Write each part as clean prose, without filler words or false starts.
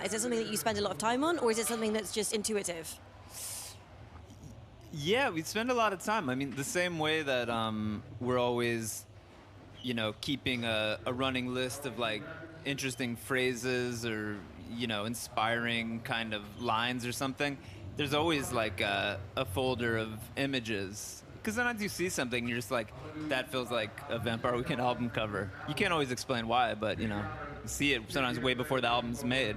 Is it something that you spend a lot of time on, or is it something that's just intuitive? Yeah, we spend a lot of time. I mean, the same way that we're always, keeping a running list of like interesting phrases or, inspiring kind of lines or something. There's always like a folder of images. Because sometimes you see something and you're just like, that feels like a Vampire Weekend album cover. You can't always explain why, but, you see it sometimes way before the album's made.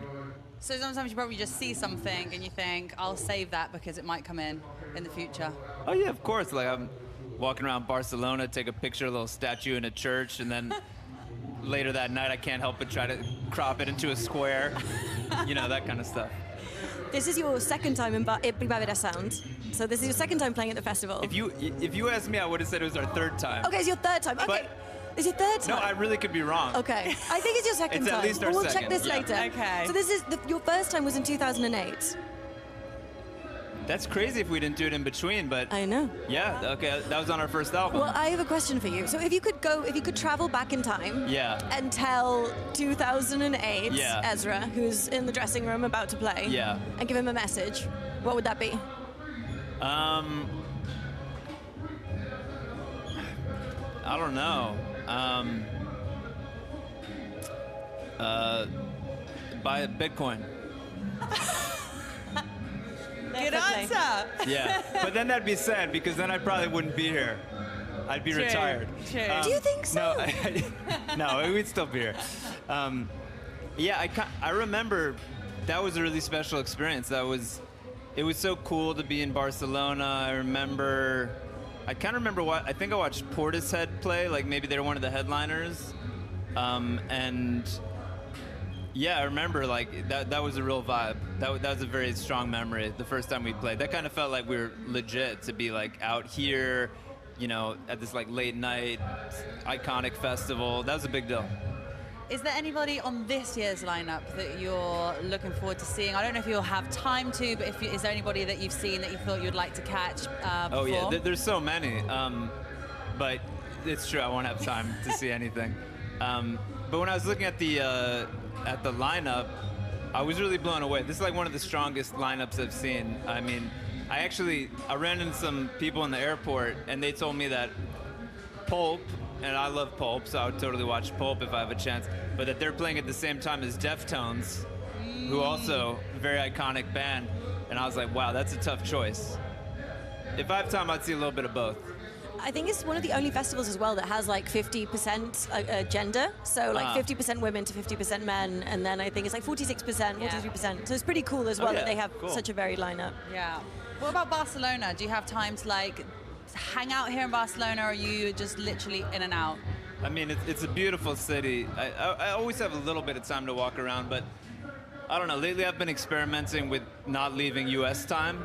So sometimes you probably just see something and you think, I'll save that because it might come in the future. Oh, yeah, of course. Like, I'm walking around Barcelona, take a picture of a little statue in a church, and then later that night I can't help but try to crop it into a square. That kind of stuff. This is your second time in Primavera Sound. So this is your second time playing at the festival. If you asked me, I would have said it was our third time. Okay, it's your third time. Okay. But is it third time? No, I really could be wrong. Okay. I think it's your second It's time. at least our We'll second. check this later. Okay. So this is your first time was in 2008. That's crazy if we didn't do it in between, but I know. Yeah, okay, that was on our first album. Well, I have a question for you. So if you could travel back in time, Yeah. and tell 2008 Yeah. Ezra, who's in the dressing room about to play, Yeah. and give him a message, what would that be? I don't know. Buy a Bitcoin. Good Definitely. answer. Yeah, but then that'd be sad because then I probably wouldn't be here. I'd be True, retired. true. Do you think so? No, we'd still be here. I remember that was a really special experience. It was so cool to be in Barcelona. I kind of remember I think I watched Portishead play, like maybe they were one of the headliners. And yeah, I remember like that was a real vibe. That was a very strong memory the first time we played. That kind of felt like we were legit to be like out here, at this like late night iconic festival. That was a big deal. Is there anybody on this year's lineup that you're looking forward to seeing? I don't know if you'll have time to, but is there anybody that you've seen that you thought you'd like to catch before? Oh yeah, there's so many. But it's true, I won't have time to see anything. But when I was looking at the lineup, I was really blown away. This is like one of the strongest lineups I've seen. I mean, I ran into some people in the airport, and they told me that Pulp, and I love Pulp, so I would totally watch Pulp if I have a chance, but that they're playing at the same time as Deftones, who also a very iconic band, and I was like, wow, that's a tough choice. If I have time, I'd see a little bit of both. I think it's one of the only festivals as well that has like 50% gender. So like 50% women to 50% men. And then I think it's like 46%, 43%. So it's pretty cool as well that they have such a varied lineup. Yeah. What about Barcelona? Do you have time to like hang out here in Barcelona, or are you just literally in and out? I mean, it's a beautiful city. I always have a little bit of time to walk around, but I don't know. Lately I've been experimenting with not leaving US time.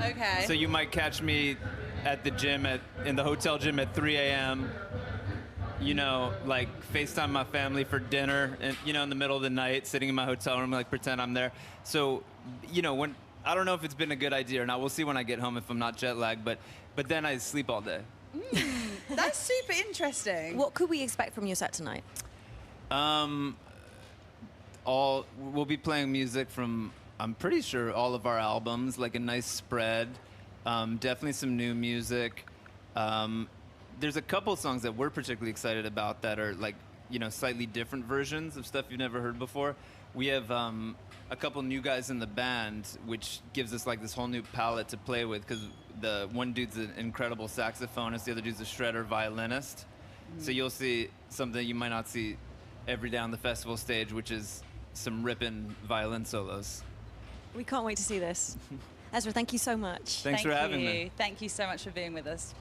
Okay. So you might catch me at the gym in the hotel gym at 3 a.m. Like FaceTime my family for dinner, and in the middle of the night, sitting in my hotel room, like pretend I'm there. So, when I don't know if it's been a good idea or not. We'll see when I get home if I'm not jet lagged. But then I sleep all day. That's super interesting. What could we expect from your set tonight? We'll be playing music from, I'm pretty sure, all of our albums, like a nice spread. Definitely some new music. There's a couple songs that we're particularly excited about that are like, slightly different versions of stuff you've never heard before. We have a couple new guys in the band, which gives us like this whole new palette to play with, because the one dude's an incredible saxophonist, the other dude's a shredder violinist. So you'll see something you might not see every day on the festival stage, which is some ripping violin solos. We can't wait to see this. Ezra, thank you so much. Thanks for having me. Thank you so much for being with us.